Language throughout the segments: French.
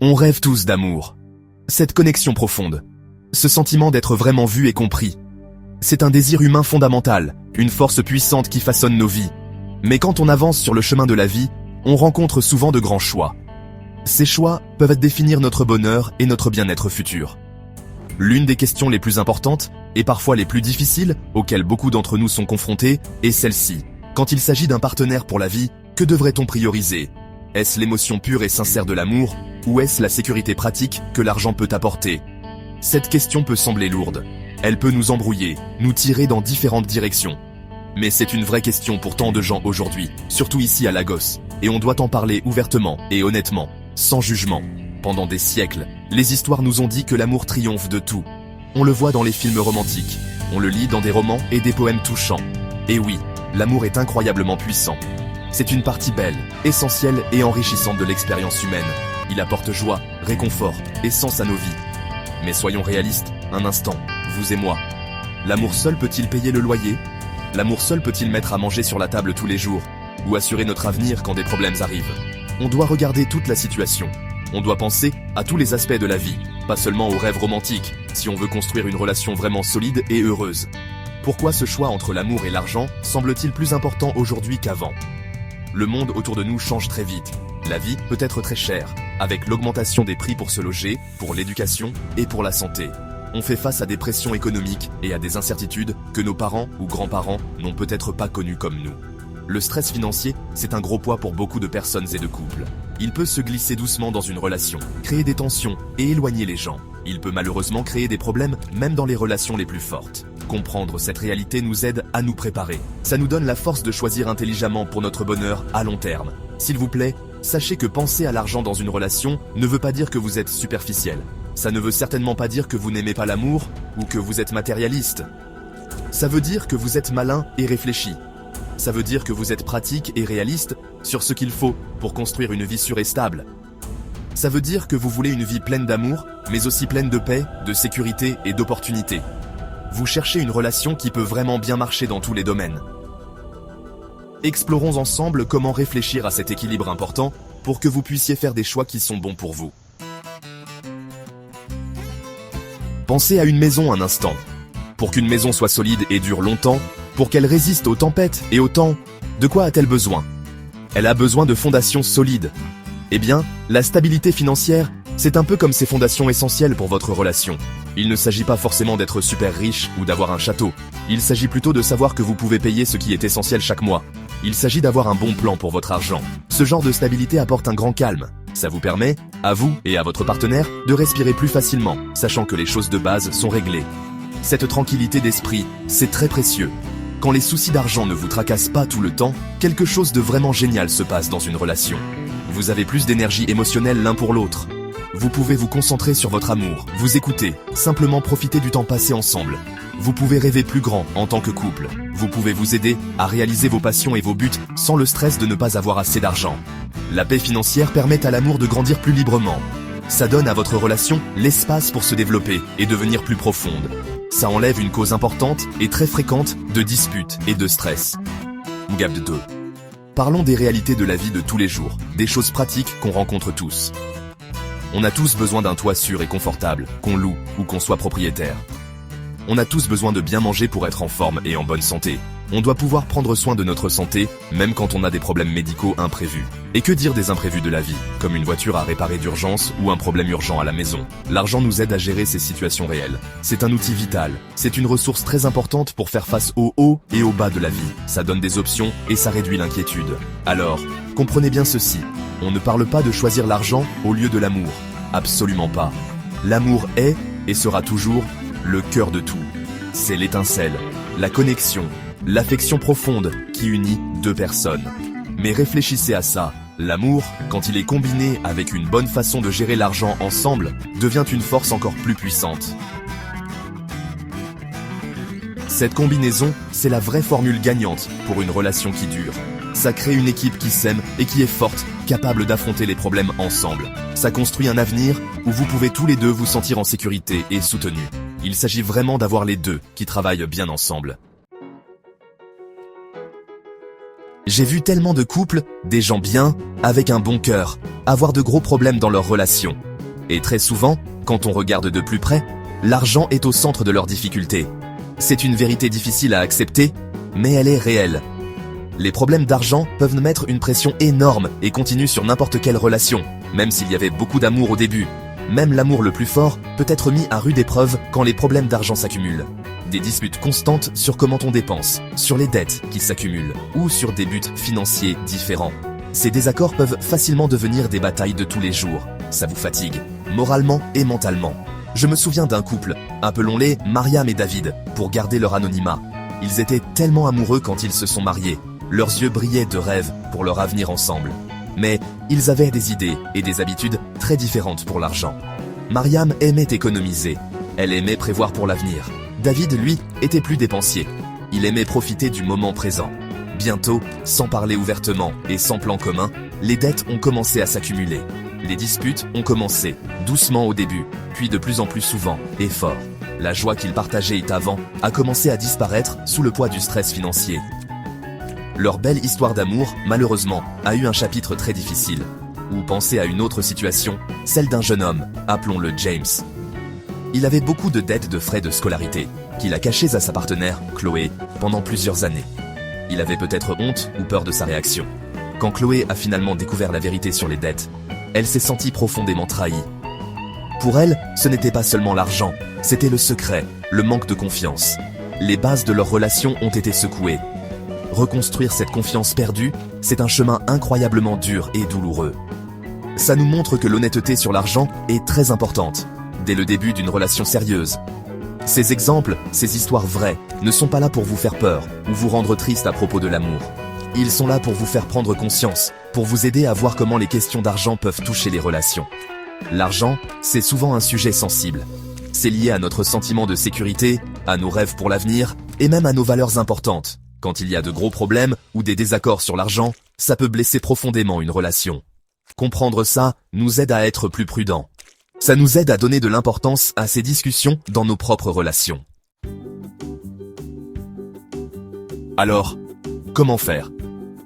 On rêve tous d'amour. Cette connexion profonde. Ce sentiment d'être vraiment vu et compris. C'est un désir humain fondamental, une force puissante qui façonne nos vies. Mais quand on avance sur le chemin de la vie, on rencontre souvent de grands choix. Ces choix peuvent définir notre bonheur et notre bien-être futur. L'une des questions les plus importantes, et parfois les plus difficiles, auxquelles beaucoup d'entre nous sont confrontés, est celle-ci. Quand il s'agit d'un partenaire pour la vie, que devrait-on prioriser? Est-ce l'émotion pure et sincère de l'amour, ou est-ce la sécurité pratique que l'argent peut apporter? Cette question peut sembler lourde. Elle peut nous embrouiller, nous tirer dans différentes directions. Mais c'est une vraie question pour tant de gens aujourd'hui, surtout ici à Lagos, et on doit en parler ouvertement et honnêtement, sans jugement. Pendant des siècles, les histoires nous ont dit que l'amour triomphe de tout. On le voit dans les films romantiques, on le lit dans des romans et des poèmes touchants. Et oui, l'amour est incroyablement puissant. C'est une partie belle, essentielle et enrichissante de l'expérience humaine. Il apporte joie, réconfort et sens à nos vies. Mais soyons réalistes, un instant, vous et moi. L'amour seul peut-il payer le loyer? L'amour seul peut-il mettre à manger sur la table tous les jours? Ou assurer notre avenir quand des problèmes arrivent? On doit regarder toute la situation. On doit penser à tous les aspects de la vie, pas seulement aux rêves romantiques, si on veut construire une relation vraiment solide et heureuse. Pourquoi ce choix entre l'amour et l'argent semble-t-il plus important aujourd'hui qu'avant? Le monde autour de nous change très vite. La vie peut être très chère, avec l'augmentation des prix pour se loger, pour l'éducation et pour la santé. On fait face à des pressions économiques et à des incertitudes que nos parents ou grands-parents n'ont peut-être pas connues comme nous. Le stress financier, c'est un gros poids pour beaucoup de personnes et de couples. Il peut se glisser doucement dans une relation, créer des tensions et éloigner les gens. Il peut malheureusement créer des problèmes même dans les relations les plus fortes. Comprendre cette réalité nous aide à nous préparer. Ça nous donne la force de choisir intelligemment pour notre bonheur à long terme. S'il vous plaît, sachez que penser à l'argent dans une relation ne veut pas dire que vous êtes superficiel. Ça ne veut certainement pas dire que vous n'aimez pas l'amour ou que vous êtes matérialiste. Ça veut dire que vous êtes malin et réfléchi. Ça veut dire que vous êtes pratique et réaliste sur ce qu'il faut pour construire une vie sûre et stable. Ça veut dire que vous voulez une vie pleine d'amour, mais aussi pleine de paix, de sécurité et d'opportunités. Vous cherchez une relation qui peut vraiment bien marcher dans tous les domaines. Explorons ensemble comment réfléchir à cet équilibre important pour que vous puissiez faire des choix qui sont bons pour vous. Pensez à une maison un instant. Pour qu'une maison soit solide et dure longtemps, pour qu'elle résiste aux tempêtes et au temps, de quoi a-t-elle besoin? Elle a besoin de fondations solides. Eh bien, la stabilité financière, c'est un peu comme ces fondations essentielles pour votre relation. Il ne s'agit pas forcément d'être super riche ou d'avoir un château. Il s'agit plutôt de savoir que vous pouvez payer ce qui est essentiel chaque mois. Il s'agit d'avoir un bon plan pour votre argent. Ce genre de stabilité apporte un grand calme. Ça vous permet, à vous et à votre partenaire, de respirer plus facilement, sachant que les choses de base sont réglées. Cette tranquillité d'esprit, c'est très précieux. Quand les soucis d'argent ne vous tracassent pas tout le temps, quelque chose de vraiment génial se passe dans une relation. Vous avez plus d'énergie émotionnelle l'un pour l'autre. Vous pouvez vous concentrer sur votre amour, vous écouter, simplement profiter du temps passé ensemble. Vous pouvez rêver plus grand en tant que couple. Vous pouvez vous aider à réaliser vos passions et vos buts sans le stress de ne pas avoir assez d'argent. La paix financière permet à l'amour de grandir plus librement. Ça donne à votre relation l'espace pour se développer et devenir plus profonde. Ça enlève une cause importante et très fréquente de disputes et de stress. Gap 2. Parlons des réalités de la vie de tous les jours, des choses pratiques qu'on rencontre tous. On a tous besoin d'un toit sûr et confortable, qu'on loue ou qu'on soit propriétaire. On a tous besoin de bien manger pour être en forme et en bonne santé. On doit pouvoir prendre soin de notre santé, même quand on a des problèmes médicaux imprévus. Et que dire des imprévus de la vie, comme une voiture à réparer d'urgence ou un problème urgent à la maison. L'argent nous aide à gérer ces situations réelles. C'est un outil vital. C'est une ressource très importante pour faire face aux hauts et aux bas de la vie. Ça donne des options et ça réduit l'inquiétude. Alors, comprenez bien ceci. On ne parle pas de choisir l'argent au lieu de l'amour. Absolument pas. L'amour est, et sera toujours, le cœur de tout. C'est l'étincelle, la connexion, l'affection profonde qui unit deux personnes. Mais réfléchissez à ça, l'amour, quand il est combiné avec une bonne façon de gérer l'argent ensemble, devient une force encore plus puissante. Cette combinaison, c'est la vraie formule gagnante pour une relation qui dure. Ça crée une équipe qui s'aime et qui est forte, capable d'affronter les problèmes ensemble. Ça construit un avenir où vous pouvez tous les deux vous sentir en sécurité et soutenus. Il s'agit vraiment d'avoir les deux qui travaillent bien ensemble. J'ai vu tellement de couples, des gens bien, avec un bon cœur, avoir de gros problèmes dans leur relation. Et très souvent, quand on regarde de plus près, l'argent est au centre de leurs difficultés. C'est une vérité difficile à accepter, mais elle est réelle. Les problèmes d'argent peuvent mettre une pression énorme et continuent sur n'importe quelle relation, même s'il y avait beaucoup d'amour au début. Même l'amour le plus fort peut être mis à rude épreuve quand les problèmes d'argent s'accumulent. Des disputes constantes sur comment on dépense, sur les dettes qui s'accumulent, ou sur des buts financiers différents. Ces désaccords peuvent facilement devenir des batailles de tous les jours. Ça vous fatigue, moralement et mentalement. Je me souviens d'un couple, appelons-les Mariam et David, pour garder leur anonymat. Ils étaient tellement amoureux quand ils se sont mariés. Leurs yeux brillaient de rêve pour leur avenir ensemble. Mais ils avaient des idées et des habitudes très différentes pour l'argent. Mariam aimait économiser. Elle aimait prévoir pour l'avenir. David, lui, était plus dépensier. Il aimait profiter du moment présent. Bientôt, sans parler ouvertement et sans plan commun, les dettes ont commencé à s'accumuler. Les disputes ont commencé, doucement au début, puis de plus en plus souvent et fort. La joie qu'ils partageaient avant a commencé à disparaître sous le poids du stress financier. Leur belle histoire d'amour, malheureusement, a eu un chapitre très difficile. Ou pensez à une autre situation, celle d'un jeune homme, appelons-le James. Il avait beaucoup de dettes de frais de scolarité, qu'il a cachées à sa partenaire, Chloé, pendant plusieurs années. Il avait peut-être honte ou peur de sa réaction. Quand Chloé a finalement découvert la vérité sur les dettes, elle s'est sentie profondément trahie. Pour elle, ce n'était pas seulement l'argent, c'était le secret, le manque de confiance. Les bases de leur relation ont été secouées. Reconstruire cette confiance perdue, c'est un chemin incroyablement dur et douloureux. Ça nous montre que l'honnêteté sur l'argent est très importante, dès le début d'une relation sérieuse. Ces exemples, ces histoires vraies, ne sont pas là pour vous faire peur ou vous rendre triste à propos de l'amour. Ils sont là pour vous faire prendre conscience, pour vous aider à voir comment les questions d'argent peuvent toucher les relations. L'argent, c'est souvent un sujet sensible. C'est lié à notre sentiment de sécurité, à nos rêves pour l'avenir, et même à nos valeurs importantes. Quand il y a de gros problèmes ou des désaccords sur l'argent, ça peut blesser profondément une relation. Comprendre ça nous aide à être plus prudents. Ça nous aide à donner de l'importance à ces discussions dans nos propres relations. Alors, comment faire ?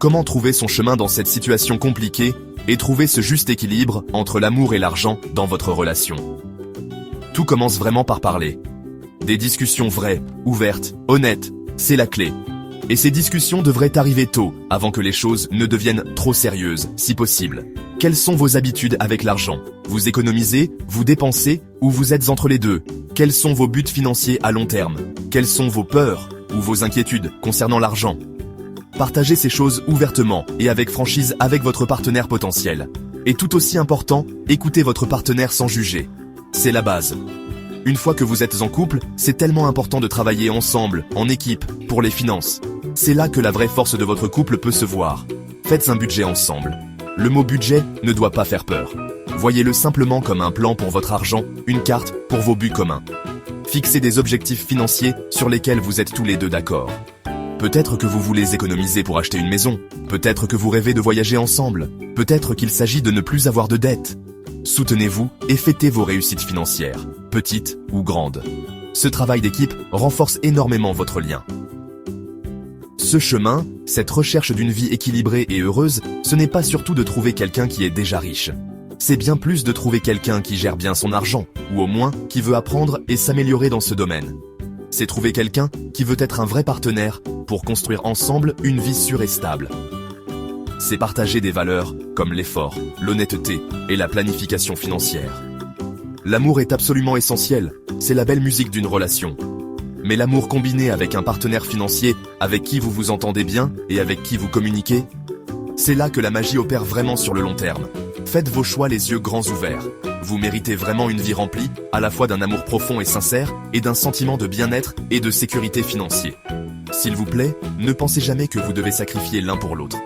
Comment trouver son chemin dans cette situation compliquée et trouver ce juste équilibre entre l'amour et l'argent dans votre relation ? Tout commence vraiment par parler. Des discussions vraies, ouvertes, honnêtes, c'est la clé. Et ces discussions devraient arriver tôt, avant que les choses ne deviennent trop sérieuses, si possible. Quelles sont vos habitudes avec l'argent ? Vous économisez, vous dépensez, ou vous êtes entre les deux ? Quels sont vos buts financiers à long terme ? Quelles sont vos peurs ou vos inquiétudes concernant l'argent ? Partagez ces choses ouvertement et avec franchise avec votre partenaire potentiel. Et tout aussi important, écoutez votre partenaire sans juger. C'est la base. Une fois que vous êtes en couple, c'est tellement important de travailler ensemble, en équipe, pour les finances. C'est là que la vraie force de votre couple peut se voir. Faites un budget ensemble. Le mot budget ne doit pas faire peur. Voyez-le simplement comme un plan pour votre argent, une carte pour vos buts communs. Fixez des objectifs financiers sur lesquels vous êtes tous les deux d'accord. Peut-être que vous voulez économiser pour acheter une maison. Peut-être que vous rêvez de voyager ensemble. Peut-être qu'il s'agit de ne plus avoir de dettes. Soutenez-vous et fêtez vos réussites financières, petites ou grandes. Ce travail d'équipe renforce énormément votre lien. Ce chemin, cette recherche d'une vie équilibrée et heureuse, ce n'est pas surtout de trouver quelqu'un qui est déjà riche. C'est bien plus de trouver quelqu'un qui gère bien son argent, ou au moins qui veut apprendre et s'améliorer dans ce domaine. C'est trouver quelqu'un qui veut être un vrai partenaire pour construire ensemble une vie sûre et stable. C'est partager des valeurs comme l'effort, l'honnêteté et la planification financière. L'amour est absolument essentiel, c'est la belle musique d'une relation. Mais l'amour combiné avec un partenaire financier avec qui vous vous entendez bien et avec qui vous communiquez, c'est là que la magie opère vraiment sur le long terme. Faites vos choix les yeux grands ouverts. Vous méritez vraiment une vie remplie, à la fois d'un amour profond et sincère, et d'un sentiment de bien-être et de sécurité financier. S'il vous plaît, ne pensez jamais que vous devez sacrifier l'un pour l'autre.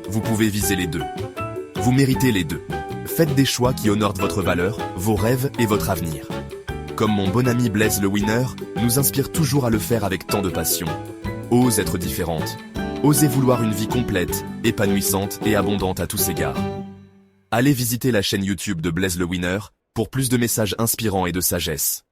Vous pouvez viser les deux. Vous méritez les deux. Faites des choix qui honorent votre valeur, vos rêves et votre avenir. Comme mon bon ami Blaise le Winner nous inspire toujours à le faire avec tant de passion. Ose être différente. Osez vouloir une vie complète, épanouissante et abondante à tous égards. Allez visiter la chaîne YouTube de Blaise le Winner pour plus de messages inspirants et de sagesse.